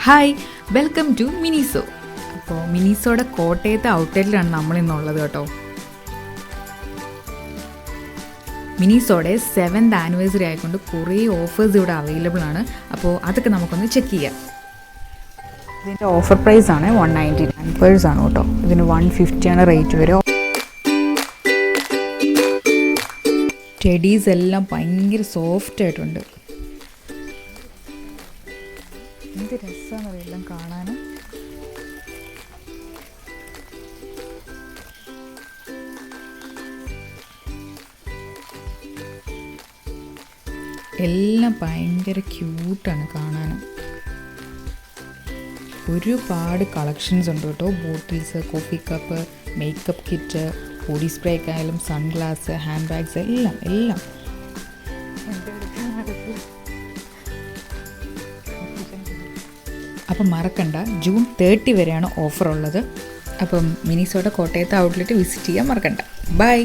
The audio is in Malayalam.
Hi, welcome to Miniso. അപ്പോൾ മിനിസോയുടെ കോട്ടയത്തെ ഔട്ട്ലെറ്റിലാണ് നമ്മളിന്നുള്ളത് കേട്ടോ. മിനിസോയുടെ 7th ആനിവേഴ്സറി ആയിക്കൊണ്ട് കുറേ ഓഫേഴ്സ് ഇവിടെ അവൈലബിൾ ആണ്. അപ്പോൾ അതൊക്കെ നമുക്കൊന്ന് ചെക്ക് ചെയ്യാം. ഇതിൻ്റെ ഓഫർ പ്രൈസ് ആണ് 199 പേഴ്സ് ആണ് കേട്ടോ. ഇതിന് 150 ആണ് റേറ്റ് വരും. ടെഡീസ് എല്ലാം ഭയങ്കര സോഫ്റ്റ് ആയിട്ടുണ്ട്. എന്ത് രസമാണെന്ന് എല്ലാം കാണാൻ. എല്ലാം ഭയങ്കര ക്യൂട്ടാണ് കാണാൻ. ഒരുപാട് കളക്ഷൻസ് ഉണ്ട് കേട്ടോ. Bottles, coffee cup, makeup kit, body spray ആയാലും സൺഗ്ലാസ്, ഹാൻഡ് ബാഗ്സ് എല്ലാം. അപ്പം മറക്കണ്ട, ജൂൺ 30 വരെയാണ് ഓഫർ ഉള്ളത്. അപ്പം മിനിസോയുടെ കോട്ടയത്തെ ഔട്ട്ലെറ്റ് വിസിറ്റ് ചെയ്യാൻ മറക്കണ്ട. ബൈ.